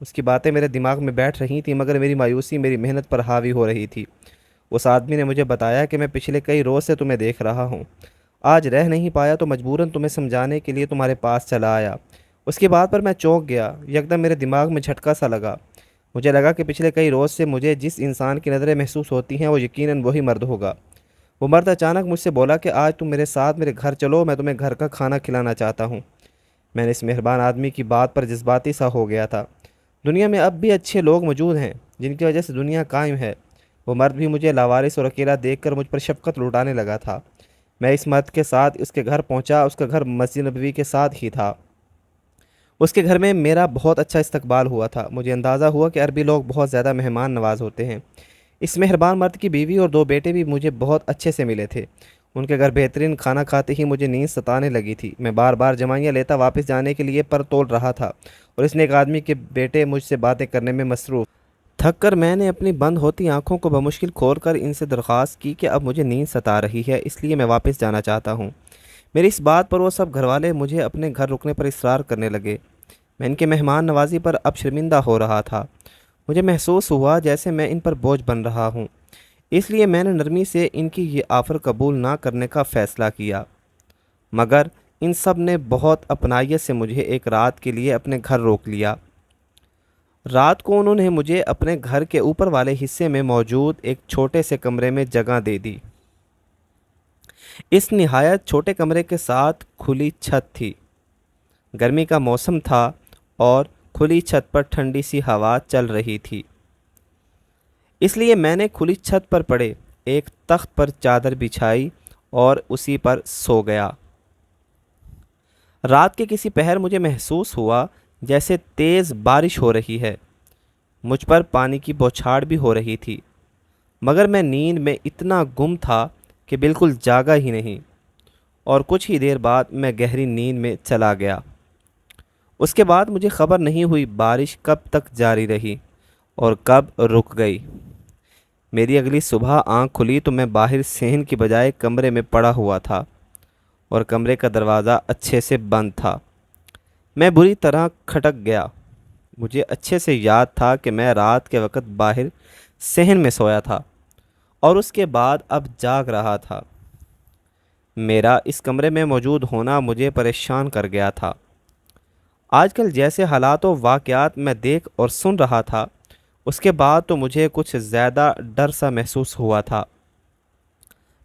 اس کی باتیں میرے دماغ میں بیٹھ رہی تھیں، مگر میری مایوسی میری محنت پر حاوی ہو رہی تھی۔ اس آدمی نے مجھے بتایا کہ میں پچھلے کئی روز سے تمہیں دیکھ رہا ہوں، آج رہ نہیں پایا تو مجبوراً تمہیں سمجھانے کے لیے تمہارے پاس چلا آیا۔ اس کی بات پر میں چونک گیا، یکدم میرے دماغ میں جھٹکا سا لگا۔ مجھے لگا کہ پچھلے کئی روز سے مجھے جس انسان کی نظریں محسوس ہوتی ہیں وہ یقیناً وہی مرد ہوگا۔ وہ مرد اچانک مجھ سے بولا کہ آج تم میرے ساتھ میرے گھر چلو، میں تمہیں گھر کا کھانا کھلانا چاہتا ہوں۔ میں نے اس مہربان آدمی کی بات پر جذباتی سا ہو گیا تھا۔ دنیا میں اب بھی اچھے لوگ موجود ہیں جن کی وجہ سے دنیا قائم ہے۔ وہ مرد بھی مجھے لاوارث اور اکیلا دیکھ کر مجھ پر شفقت لوٹانے لگا تھا۔ میں اس مرد کے ساتھ اس کے گھر پہنچا۔ اس کا گھر مسجد نبوی کے ساتھ ہی تھا۔ اس کے گھر میں میرا بہت اچھا استقبال ہوا تھا۔ مجھے اندازہ ہوا کہ عربی لوگ بہت زیادہ مہمان نواز ہوتے ہیں۔ اس مہربان مرد کی بیوی اور 2 بیٹے بھی مجھے بہت اچھے سے ملے تھے۔ ان کے گھر بہترین کھانا کھاتے ہی مجھے نیند ستانے لگی تھی۔ میں بار بار جمائیاں لیتا واپس جانے کے لیے پر تول رہا تھا، اور اس نیک آدمی کے بیٹے مجھ سے باتیں کرنے میں مصروف۔ تھک کر میں نے اپنی بند ہوتی آنکھوں کو بمشکل کھول کر ان سے درخواست کی کہ اب مجھے نیند ستا رہی ہے، اس لیے میں واپس جانا چاہتا ہوں۔ میری اس بات پر وہ سب گھر والے مجھے اپنے گھر رکنے پر اصرار کرنے لگے۔ میں ان کے مہمان نوازی پر اب شرمندہ ہو رہا تھا۔ مجھے محسوس ہوا جیسے میں ان پر بوجھ بن رہا ہوں، اس لیے میں نے نرمی سے ان کی یہ آفر قبول نہ کرنے کا فیصلہ کیا۔ مگر ان سب نے بہت اپنائیت سے مجھے ایک رات کے لیے اپنے گھر روک لیا۔ رات کو انہوں نے مجھے اپنے گھر کے اوپر والے حصے میں موجود ایک چھوٹے سے کمرے میں جگہ دے دی۔ اس نہایت چھوٹے کمرے کے ساتھ کھلی چھت تھی۔ گرمی کا موسم تھا اور کھلی چھت پر ٹھنڈی سی ہوا چل رہی تھی، اس لیے میں نے کھلی چھت پر پڑے ایک تخت پر چادر بچھائی اور اسی پر سو گیا۔ رات کے کسی پہر مجھے محسوس ہوا جیسے تیز بارش ہو رہی ہے۔ مجھ پر پانی کی بوچھاڑ بھی ہو رہی تھی، مگر میں نیند میں اتنا گم تھا کہ بالکل جاگا ہی نہیں، اور کچھ ہی دیر بعد میں گہری نیند میں چلا گیا۔ اس کے بعد مجھے خبر نہیں ہوئی بارش کب تک جاری رہی اور کب رک گئی۔ میری اگلی صبح آنکھ کھلی تو میں باہر صحن کی بجائے کمرے میں پڑا ہوا تھا، اور کمرے کا دروازہ اچھے سے بند تھا۔ میں بری طرح کھٹک گیا۔ مجھے اچھے سے یاد تھا کہ میں رات کے وقت باہر صحن میں سویا تھا اور اس کے بعد اب جاگ رہا تھا۔ میرا اس کمرے میں موجود ہونا مجھے پریشان کر گیا تھا۔ آج کل جیسے حالات و واقعات میں دیکھ اور سن رہا تھا، اس کے بعد تو مجھے کچھ زیادہ ڈر سا محسوس ہوا تھا۔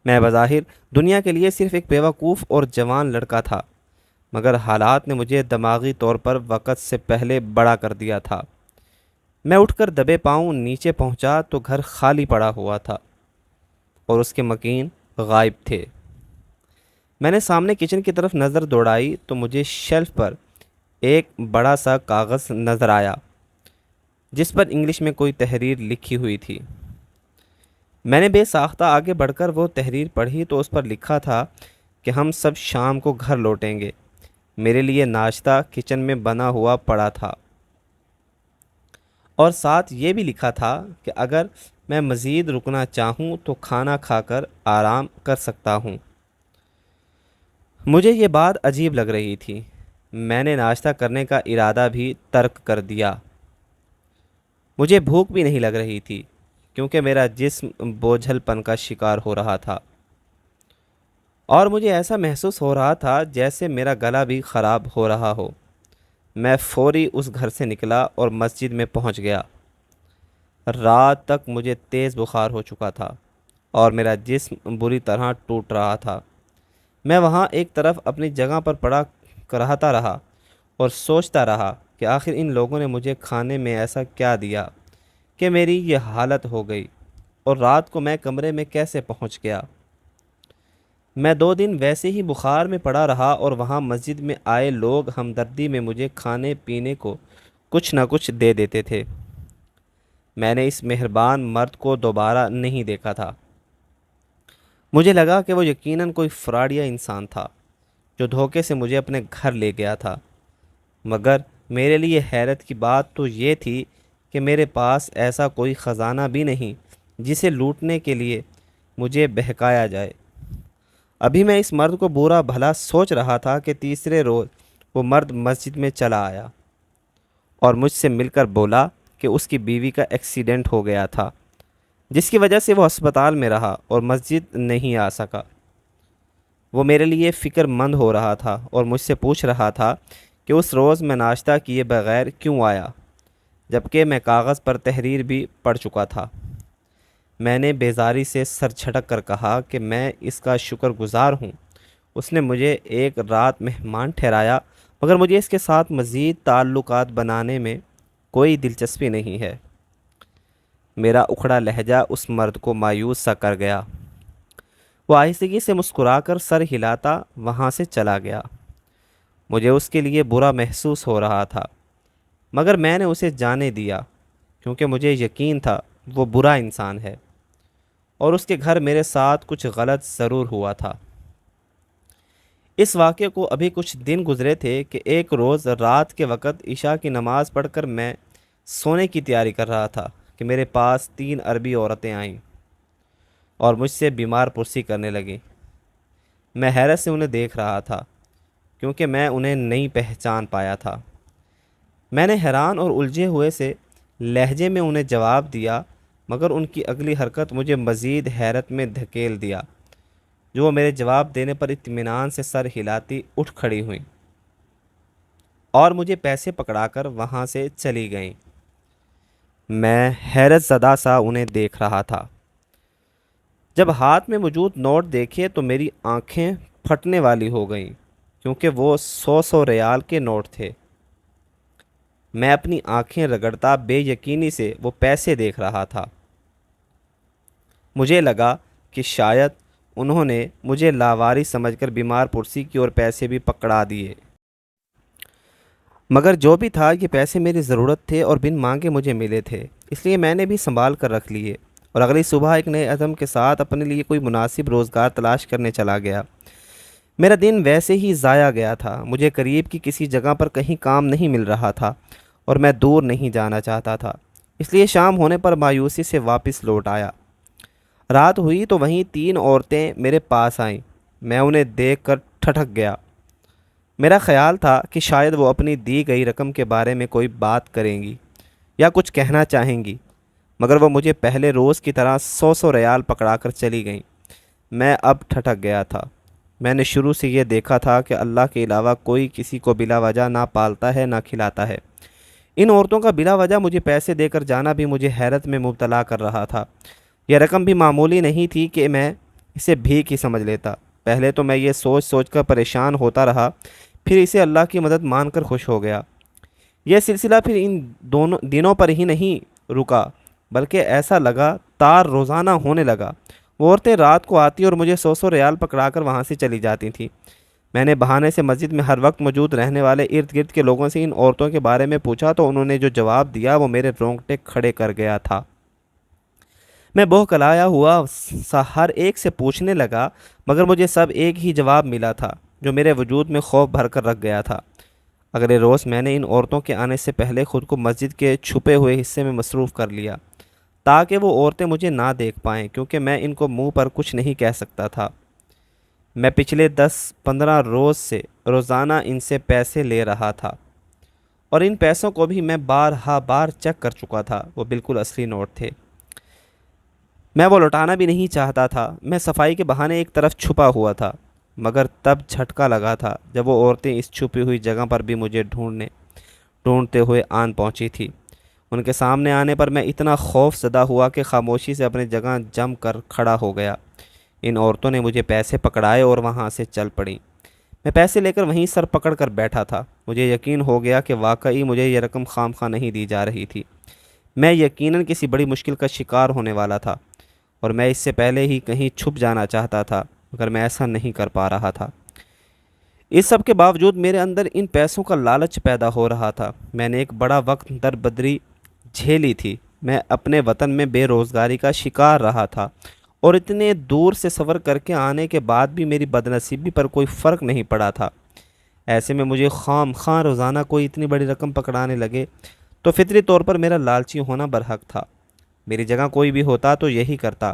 میں بظاہر دنیا کے لیے صرف ایک بیوقوف اور جوان لڑکا تھا، مگر حالات نے مجھے دماغی طور پر وقت سے پہلے بڑا کر دیا تھا۔ میں اٹھ کر دبے پاؤں نیچے پہنچا تو گھر خالی پڑا ہوا تھا اور اس کے مکین غائب تھے۔ میں نے سامنے کچن کی طرف نظر دوڑائی تو مجھے شیلف پر ایک بڑا سا کاغذ نظر آیا جس پر انگلش میں کوئی تحریر لکھی ہوئی تھی۔ میں نے بے ساختہ آگے بڑھ کر وہ تحریر پڑھی تو اس پر لکھا تھا کہ ہم سب شام کو گھر لوٹیں گے۔ میرے لیے ناشتہ کچن میں بنا ہوا پڑا تھا، اور ساتھ یہ بھی لکھا تھا کہ اگر میں مزید رکنا چاہوں تو کھانا کھا کر آرام کر سکتا ہوں۔ مجھے یہ بات عجیب لگ رہی تھی۔ میں نے ناشتہ کرنے کا ارادہ بھی ترک کر دیا۔ مجھے بھوک بھی نہیں لگ رہی تھی کیونکہ میرا جسم بوجھل پن کا شکار ہو رہا تھا، اور مجھے ایسا محسوس ہو رہا تھا جیسے میرا گلا بھی خراب ہو رہا ہو۔ میں فوری اس گھر سے نکلا اور مسجد میں پہنچ گیا۔ رات تک مجھے تیز بخار ہو چکا تھا اور میرا جسم بری طرح ٹوٹ رہا تھا۔ میں وہاں ایک طرف اپنی جگہ پر پڑا کراہتا رہا اور سوچتا رہا کہ آخر ان لوگوں نے مجھے کھانے میں ایسا کیا دیا کہ میری یہ حالت ہو گئی، اور رات کو میں کمرے میں کیسے پہنچ گیا۔ میں 2 دن ویسے ہی بخار میں پڑا رہا اور وہاں مسجد میں آئے لوگ ہمدردی میں مجھے کھانے پینے کو کچھ نہ کچھ دے دیتے تھے۔ میں نے اس مہربان مرد کو دوبارہ نہیں دیکھا تھا۔ مجھے لگا کہ وہ یقیناً کوئی فراڈیا انسان تھا جو دھوکے سے مجھے اپنے گھر لے گیا تھا، مگر میرے لیے حیرت کی بات تو یہ تھی کہ میرے پاس ایسا کوئی خزانہ بھی نہیں جسے لوٹنے کے لیے مجھے بہکایا جائے۔ ابھی میں اس مرد کو برا بھلا سوچ رہا تھا کہ تیسرے روز وہ مرد مسجد میں چلا آیا اور مجھ سے مل کر بولا کہ اس کی بیوی کا ایکسیڈنٹ ہو گیا تھا، جس کی وجہ سے وہ ہسپتال میں رہا اور مسجد نہیں آ سکا۔ وہ میرے لیے فکر مند ہو رہا تھا اور مجھ سے پوچھ رہا تھا کہ اس روز میں ناشتہ کیے بغیر کیوں آیا، جبکہ میں کاغذ پر تحریر بھی پڑھ چکا تھا۔ میں نے بیزاری سے سر جھٹک کر کہا کہ میں اس کا شکر گزار ہوں، اس نے مجھے ایک رات مہمان ٹھہرایا، مگر مجھے اس کے ساتھ مزید تعلقات بنانے میں کوئی دلچسپی نہیں ہے۔ میرا اکھڑا لہجہ اس مرد کو مایوس سا کر گیا۔ وہ آہستگی سے مسکرا کر سر ہلاتا وہاں سے چلا گیا۔ مجھے اس کے لیے برا محسوس ہو رہا تھا، مگر میں نے اسے جانے دیا کیونکہ مجھے یقین تھا وہ برا انسان ہے اور اس کے گھر میرے ساتھ کچھ غلط ضرور ہوا تھا۔ اس واقعے کو ابھی کچھ دن گزرے تھے کہ ایک روز رات کے وقت عشاء کی نماز پڑھ کر میں سونے کی تیاری کر رہا تھا کہ میرے پاس 3 عربی عورتیں آئیں اور مجھ سے بیمار پرسی کرنے لگیں۔ میں حیرت سے انہیں دیکھ رہا تھا کیونکہ میں انہیں نہیں پہچان پایا تھا۔ میں نے حیران اور الجھے ہوئے سے لہجے میں انہیں جواب دیا، مگر ان کی اگلی حرکت مجھے مزید حیرت میں دھکیل دیا، جو وہ میرے جواب دینے پر اطمینان سے سر ہلاتی اٹھ کھڑی ہوئیں اور مجھے پیسے پکڑا کر وہاں سے چلی گئیں۔ میں حیرت زدہ سا انہیں دیکھ رہا تھا۔ جب ہاتھ میں موجود نوٹ دیکھے تو میری آنکھیں پھٹنے والی ہو گئیں کیونکہ وہ 100 ریال کے نوٹ تھے۔ میں اپنی آنکھیں رگڑتا بے یقینی سے وہ پیسے دیکھ رہا تھا۔ مجھے لگا کہ شاید انہوں نے مجھے لاوارث سمجھ کر بیمار پرسی کی اور پیسے بھی پکڑا دیے، مگر جو بھی تھا یہ پیسے میری ضرورت تھے اور بن مانگے مجھے ملے تھے، اس لیے میں نے بھی سنبھال کر رکھ لیے اور اگلی صبح ایک نئے عزم کے ساتھ اپنے لیے کوئی مناسب روزگار تلاش کرنے چلا گیا۔ میرا دن ویسے ہی ضائع گیا تھا۔ مجھے قریب کی کسی جگہ پر کہیں کام نہیں مل رہا تھا اور میں دور نہیں جانا چاہتا تھا، اس لیے شام ہونے پر مایوسی سے واپس لوٹ آیا۔ رات ہوئی تو وہیں 3 عورتیں میرے پاس آئیں۔ میں انہیں دیکھ کر ٹھٹک گیا۔ میرا خیال تھا کہ شاید وہ اپنی دی گئی رقم کے بارے میں کوئی بات کریں گی یا کچھ کہنا چاہیں گی، مگر وہ مجھے پہلے روز کی طرح 100 ریال پکڑا کر چلی گئیں۔ میں اب ٹھٹک گیا تھا۔ میں نے شروع سے یہ دیکھا تھا کہ اللہ کے علاوہ کوئی کسی کو بلا وجہ نہ پالتا ہے نہ کھلاتا ہے۔ ان عورتوں کا بلا وجہ مجھے پیسے دے کر جانا بھی مجھے حیرت میں مبتلا کر رہا تھا۔ یہ رقم بھی معمولی نہیں تھی کہ میں اسے بھیک ہی سمجھ لیتا۔ پہلے تو میں یہ سوچ سوچ کر پریشان ہوتا رہا، پھر اسے اللہ کی مدد مان کر خوش ہو گیا۔ یہ سلسلہ پھر ان دونوں دنوں پر ہی نہیں رکا، بلکہ ایسا لگاتار روزانہ ہونے لگا۔ وہ عورتیں رات کو آتی اور مجھے 100 ریال پکڑا کر وہاں سے چلی جاتی تھیں۔ میں نے بہانے سے مسجد میں ہر وقت موجود رہنے والے ارد گرد کے لوگوں سے ان عورتوں کے بارے میں پوچھا تو انہوں نے جو جواب دیا وہ میرے رونگٹے کھڑے کر گیا تھا۔ میں بہکلایا ہوا سا ہر ایک سے پوچھنے لگا، مگر مجھے سب ایک ہی جواب ملا تھا جو میرے وجود میں خوف بھر کر رکھ گیا تھا۔ اگلے روز میں نے ان عورتوں کے آنے سے پہلے خود کو مسجد کے چھپے ہوئے حصے میں مصروف کر لیا تاکہ وہ عورتیں مجھے نہ دیکھ پائیں، کیونکہ میں ان کو منہ پر کچھ نہیں کہہ سکتا تھا۔ میں پچھلے 10-15 روز سے روزانہ ان سے پیسے لے رہا تھا اور ان پیسوں کو بھی میں بار چیک کر چکا تھا، وہ بالکل اصلی نوٹ تھے۔ میں وہ لوٹانا بھی نہیں چاہتا تھا۔ میں صفائی کے بہانے ایک طرف چھپا ہوا تھا، مگر تب جھٹکا لگا تھا جب وہ عورتیں اس چھپی ہوئی جگہ پر بھی مجھے ڈھونڈتے ہوئے آن پہنچی تھی۔ ان کے سامنے آنے پر میں اتنا خوف زدہ ہوا کہ خاموشی سے اپنی جگہ جم کر کھڑا ہو گیا۔ ان عورتوں نے مجھے پیسے پکڑائے اور وہاں سے چل پڑیں۔ میں پیسے لے کر وہیں سر پکڑ کر بیٹھا تھا۔ مجھے یقین ہو گیا کہ واقعی مجھے یہ رقم خام خواہ نہیں دی جا رہی تھی۔ میں یقیناً کسی بڑی مشکل کا شکار ہونے والا تھا اور میں اس سے پہلے ہی کہیں چھپ جانا چاہتا تھا، مگر میں ایسا نہیں کر پا رہا تھا۔ اس سب کے باوجود میرے اندر ان پیسوں کا لالچ پیدا ہو رہا تھا۔ میں نے ایک بڑا وقت در بدری جھیلی تھی۔ میں اپنے وطن میں بے روزگاری کا شکار رہا تھا اور اتنے دور سے سفر کر کے آنے کے بعد بھی میری بدنصیبی پر کوئی فرق نہیں پڑا تھا۔ ایسے میں مجھے خام خواہ روزانہ کوئی اتنی بڑی رقم پکڑانے لگے تو فطری طور پر میرا لالچی ہونا برحق تھا۔ میری جگہ کوئی بھی ہوتا تو یہی کرتا۔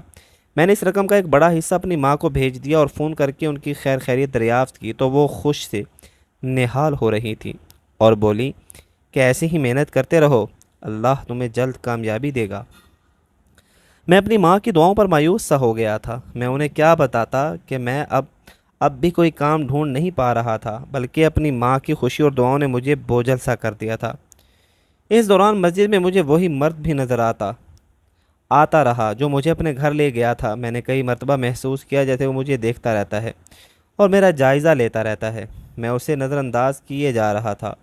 میں نے اس رقم کا ایک بڑا حصہ اپنی ماں کو بھیج دیا اور فون کر کے ان کی خیر خیریت دریافت کی تو وہ خوش سے نہال ہو رہی تھی اور بولی، کہ ایسے ہی محنت کرتے رہو، اللہ تمہیں جلد کامیابی دے گا۔ میں اپنی ماں کی دعاؤں پر مایوس سا ہو گیا تھا۔ میں انہیں کیا بتاتا کہ میں اب بھی کوئی کام ڈھونڈ نہیں پا رہا تھا، بلکہ اپنی ماں کی خوشی اور دعاؤں نے مجھے بوجھل سا کر دیا تھا۔ اس دوران مسجد میں مجھے وہی مرد بھی نظر آتا رہا جو مجھے اپنے گھر لے گیا تھا۔ میں نے کئی مرتبہ محسوس کیا جیسے وہ مجھے دیکھتا رہتا ہے اور میرا جائزہ لیتا رہتا ہے۔ میں اسے نظر انداز کیے جا رہا تھا۔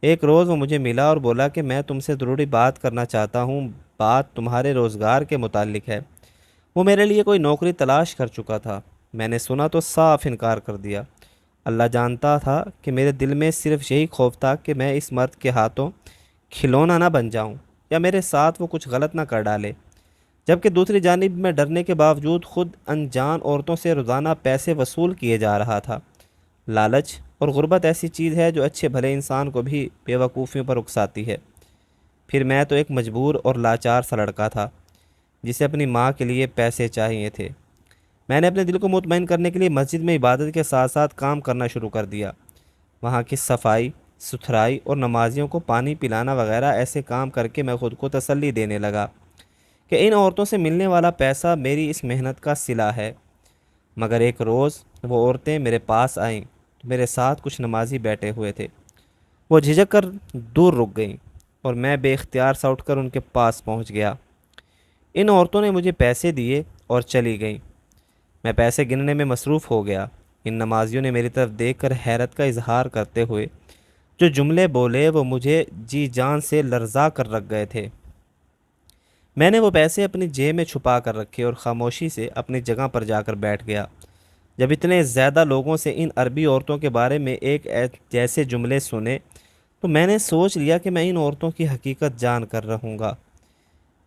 ایک روز وہ مجھے ملا اور بولا کہ میں تم سے ضروری بات کرنا چاہتا ہوں، بات تمہارے روزگار کے متعلق ہے۔ وہ میرے لیے کوئی نوکری تلاش کر چکا تھا۔ میں نے سنا تو صاف انکار کر دیا۔ اللہ جانتا تھا کہ میرے دل میں صرف یہی خوف تھا کہ میں اس مرد کے ہاتھوں کھلونا نہ بن جاؤں یا میرے ساتھ وہ کچھ غلط نہ کر ڈالے۔ جبکہ دوسری جانب میں ڈرنے کے باوجود خود انجان عورتوں سے روزانہ پیسے وصول کیے جا رہا تھا۔ لالچ اور غربت ایسی چیز ہے جو اچھے بھلے انسان کو بھی بے وقوفیوں پر اکساتی ہے۔ پھر میں تو ایک مجبور اور لاچار سا لڑکا تھا جسے اپنی ماں کے لیے پیسے چاہیے تھے۔ میں نے اپنے دل کو مطمئن کرنے کے لیے مسجد میں عبادت کے ساتھ ساتھ کام کرنا شروع کر دیا۔ وہاں کی صفائی ستھرائی اور نمازیوں کو پانی پلانا وغیرہ ایسے کام کر کے میں خود کو تسلی دینے لگا کہ ان عورتوں سے ملنے والا پیسہ میری اس محنت کا صلہ ہے۔ مگر ایک روز وہ عورتیں میرے پاس آئیں تو میرے ساتھ کچھ نمازی بیٹھے ہوئے تھے۔ وہ جھجک کر دور رک گئیں اور میں بے اختیار سا اٹھ کر ان کے پاس پہنچ گیا۔ ان عورتوں نے مجھے پیسے دیے اور چلی گئیں۔ میں پیسے گننے میں مصروف ہو گیا۔ ان نمازیوں نے میری طرف دیکھ کر حیرت کا اظہار کرتے ہوئے جو جملے بولے وہ مجھے جی جان سے لرزا کر رکھ گئے تھے۔ میں نے وہ پیسے اپنی جیب میں چھپا کر رکھے اور خاموشی سے اپنی جگہ پر جا کر بیٹھ گیا۔ جب اتنے زیادہ لوگوں سے ان عربی عورتوں کے بارے میں ایک جیسے جملے سنے تو میں نے سوچ لیا کہ میں ان عورتوں کی حقیقت جان کر رہوں گا۔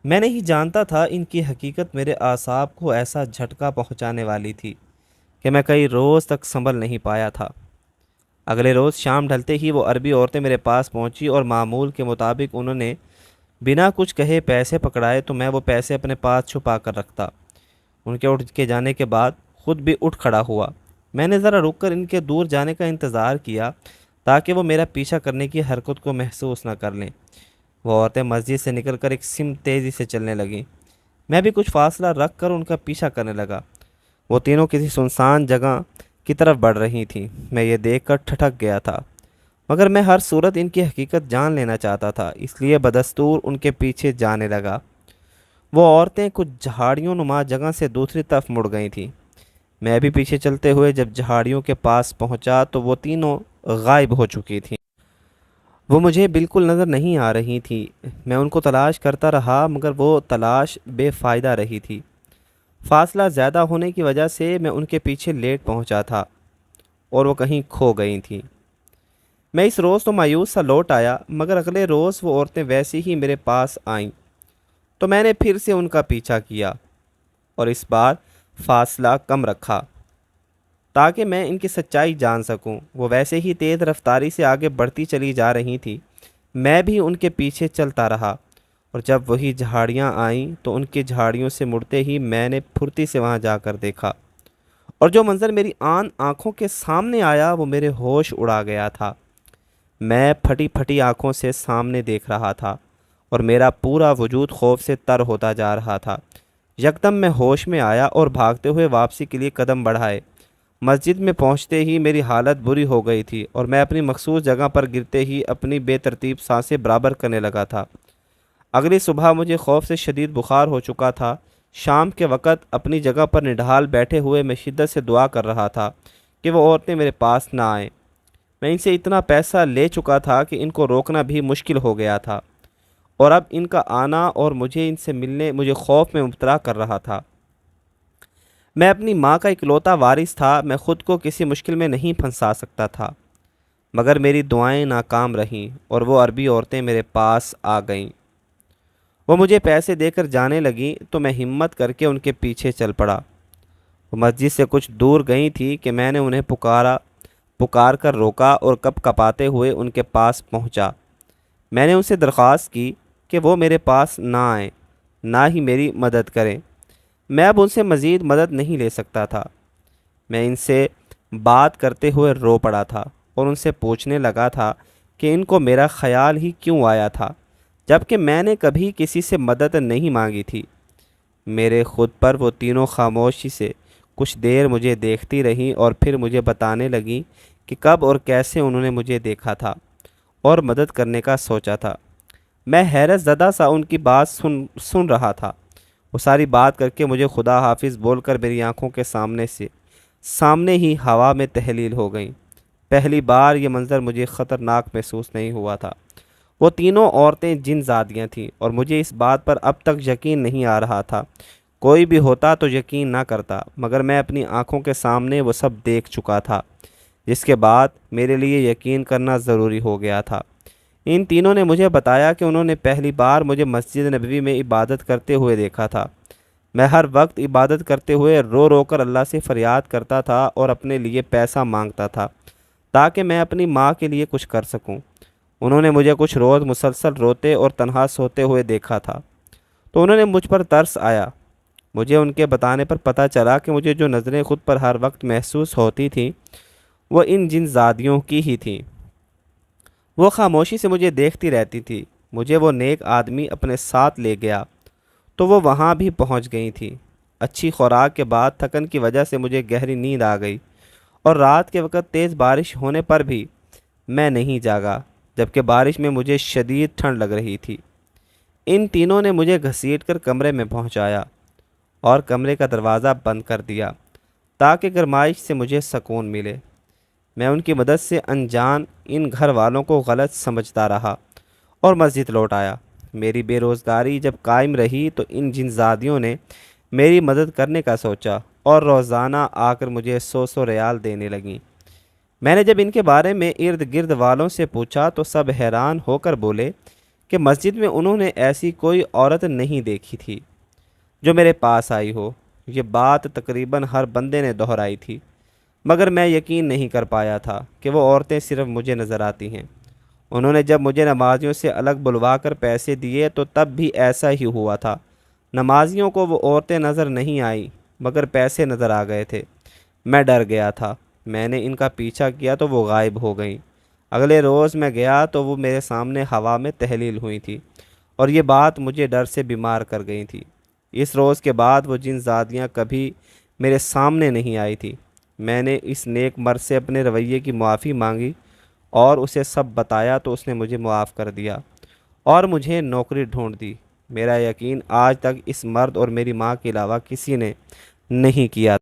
میں نہیں جانتا تھا ان کی حقیقت میرے اعصاب کو ایسا جھٹکا پہنچانے والی تھی کہ میں کئی روز تک سنبھل نہیں پایا تھا۔ اگلے روز شام ڈھلتے ہی وہ عربی عورتیں میرے پاس پہنچی اور معمول کے مطابق انہوں نے بنا کچھ کہے پیسے پکڑائے تو میں وہ پیسے اپنے پاس چھپا کر رکھتا۔ ان کے اٹھ کے جانے کے بعد خود بھی اٹھ کھڑا ہوا۔ میں نے ذرا رک کر ان کے دور جانے کا انتظار کیا تاکہ وہ میرا پیچھا کرنے کی حرکت کو محسوس نہ کر لیں۔ وہ عورتیں مسجد سے نکل کر ایک سمت تیزی سے چلنے لگیں۔ میں بھی کچھ فاصلہ رکھ کر ان کا پیچھا کرنے لگا۔ وہ تینوں کسی سنسان جگہ کی طرف بڑھ رہی تھیں۔ میں یہ دیکھ کر ٹھٹک گیا تھا، مگر میں ہر صورت ان کی حقیقت جان لینا چاہتا تھا، اس لیے بدستور ان کے پیچھے جانے لگا۔ وہ عورتیں کچھ جھاڑیوں نما جگہ سے دوسری طرف مڑ گئی تھیں۔ میں بھی پیچھے چلتے ہوئے جب جھاڑیوں کے پاس پہنچا تو وہ تینوں غائب ہو چکی تھیں۔ وہ مجھے بالکل نظر نہیں آ رہی تھی۔ میں ان کو تلاش کرتا رہا مگر وہ تلاش بے فائدہ رہی تھی۔ فاصلہ زیادہ ہونے کی وجہ سے میں ان کے پیچھے لیٹ پہنچا تھا اور وہ کہیں کھو گئی تھیں۔ میں اس روز تو مایوس سا لوٹ آیا، مگر اگلے روز وہ عورتیں ویسی ہی میرے پاس آئیں تو میں نے پھر سے ان کا پیچھا کیا اور اس بار فاصلہ کم رکھا تاکہ میں ان کی سچائی جان سکوں۔ وہ ویسے ہی تیز رفتاری سے آگے بڑھتی چلی جا رہی تھی۔ میں بھی ان کے پیچھے چلتا رہا اور جب وہی جھاڑیاں آئیں تو ان کی جھاڑیوں سے مڑتے ہی میں نے پھرتی سے وہاں جا کر دیکھا اور جو منظر میری آنکھوں کے سامنے آیا وہ میرے ہوش اڑا گیا تھا۔ میں پھٹی پھٹی آنکھوں سے سامنے دیکھ رہا تھا اور میرا پورا وجود خوف سے تر ہوتا جا رہا تھا۔ یکدم میں ہوش میں آیا اور بھاگتے ہوئے واپسی کے لیے قدم بڑھائے۔ مسجد میں پہنچتے ہی میری حالت بری ہو گئی تھی اور میں اپنی مخصوص جگہ پر گرتے ہی اپنی بے ترتیب سانسیں برابر کرنے لگا تھا۔ اگلی صبح مجھے خوف سے شدید بخار ہو چکا تھا۔ شام کے وقت اپنی جگہ پر نڈھال بیٹھے ہوئے میں شدت سے دعا کر رہا تھا کہ وہ عورتیں میرے پاس نہ آئیں۔ میں ان سے اتنا پیسہ لے چکا تھا کہ ان کو روکنا بھی مشکل ہو گیا تھا اور اب ان کا آنا اور مجھے ان سے ملنے مجھے خوف میں مبتلا کر رہا تھا۔ میں اپنی ماں کا اکلوتا وارث تھا، میں خود کو کسی مشکل میں نہیں پھنسا سکتا تھا، مگر میری دعائیں ناکام رہیں اور وہ عربی عورتیں میرے پاس آ گئیں۔ وہ مجھے پیسے دے کر جانے لگیں تو میں ہمت کر کے ان کے پیچھے چل پڑا۔ وہ مسجد سے کچھ دور گئی تھی کہ میں نے انہیں پکار کر روکا اور کپ کپاتے ہوئے ان کے پاس پہنچا۔ میں نے ان سے درخواست کی کہ وہ میرے پاس نہ آئیں، نہ ہی میری مدد کریں۔ میں اب ان سے مزید مدد نہیں لے سکتا تھا۔ میں ان سے بات کرتے ہوئے رو پڑا تھا اور ان سے پوچھنے لگا تھا کہ ان کو میرا خیال ہی کیوں آیا تھا، جبکہ میں نے کبھی کسی سے مدد نہیں مانگی تھی۔ میرے خود پر وہ تینوں خاموشی سے کچھ دیر مجھے دیکھتی رہیں اور پھر مجھے بتانے لگیں کہ کب اور کیسے انہوں نے مجھے دیکھا تھا اور مدد کرنے کا سوچا تھا۔ میں حیرت زدہ سا ان کی بات سن رہا تھا۔ وہ ساری بات کر کے مجھے خدا حافظ بول کر میری آنکھوں کے سامنے ہی ہوا میں تحلیل ہو گئیں۔ پہلی بار یہ منظر مجھے خطرناک محسوس نہیں ہوا تھا۔ وہ تینوں عورتیں جن زادیاں تھیں اور مجھے اس بات پر اب تک یقین نہیں آ رہا تھا۔ کوئی بھی ہوتا تو یقین نہ کرتا، مگر میں اپنی آنکھوں کے سامنے وہ سب دیکھ چکا تھا، جس کے بعد میرے لیے یقین کرنا ضروری ہو گیا تھا۔ ان تینوں نے مجھے بتایا کہ انہوں نے پہلی بار مجھے مسجد نبوی میں عبادت کرتے ہوئے دیکھا تھا۔ میں ہر وقت عبادت کرتے ہوئے رو رو کر اللہ سے فریاد کرتا تھا اور اپنے لیے پیسہ مانگتا تھا تاکہ میں اپنی ماں کے لیے کچھ کر سکوں۔ انہوں نے مجھے کچھ روز مسلسل روتے اور تنہا سوتے ہوئے دیکھا تھا، تو انہوں نے مجھ پر ترس آیا۔ مجھے ان کے بتانے پر پتہ چلا کہ مجھے جو نظریں خود پر ہر وقت محسوس ہوتی تھیں وہ ان جن زادیوں کی ہی تھیں۔ وہ خاموشی سے مجھے دیکھتی رہتی تھی۔ مجھے وہ نیک آدمی اپنے ساتھ لے گیا تو وہ وہاں بھی پہنچ گئی تھی۔ اچھی خوراک کے بعد تھکن کی وجہ سے مجھے گہری نیند آ گئی اور رات کے وقت تیز بارش ہونے پر بھی میں نہیں جاگا، جبکہ بارش میں مجھے شدید ٹھنڈ لگ رہی تھی۔ ان تینوں نے مجھے گھسیٹ کر کمرے میں پہنچایا اور کمرے کا دروازہ بند کر دیا تاکہ گرمائش سے مجھے سکون ملے۔ میں ان کی مدد سے انجان ان گھر والوں کو غلط سمجھتا رہا اور مسجد لوٹ آیا۔ میری بے روزگاری جب قائم رہی تو ان جن زادیوں نے میری مدد کرنے کا سوچا اور روزانہ آ کر مجھے 100 ریال دینے لگیں۔ میں نے جب ان کے بارے میں ارد گرد والوں سے پوچھا تو سب حیران ہو کر بولے کہ مسجد میں انہوں نے ایسی کوئی عورت نہیں دیکھی تھی جو میرے پاس آئی ہو۔ یہ بات تقریباً ہر بندے نے دہرائی تھی، مگر میں یقین نہیں کر پایا تھا کہ وہ عورتیں صرف مجھے نظر آتی ہیں۔ انہوں نے جب مجھے نمازیوں سے الگ بلوا کر پیسے دیے تو تب بھی ایسا ہی ہوا تھا۔ نمازیوں کو وہ عورتیں نظر نہیں آئیں، مگر پیسے نظر آ گئے تھے۔ میں ڈر گیا تھا۔ میں نے ان کا پیچھا کیا تو وہ غائب ہو گئیں۔ اگلے روز میں گیا تو وہ میرے سامنے ہوا میں تحلیل ہوئی تھی اور یہ بات مجھے ڈر سے بیمار کر گئی تھی۔ اس روز کے بعد وہ جن زادیاں کبھی میرے سامنے نہیں آئی تھی۔ میں نے اس نیک مرد سے اپنے رویے کی معافی مانگی اور اسے سب بتایا تو اس نے مجھے معاف کر دیا اور مجھے نوکری ڈھونڈ دی۔ میرا یقین آج تک اس مرد اور میری ماں کے علاوہ کسی نے نہیں کیا۔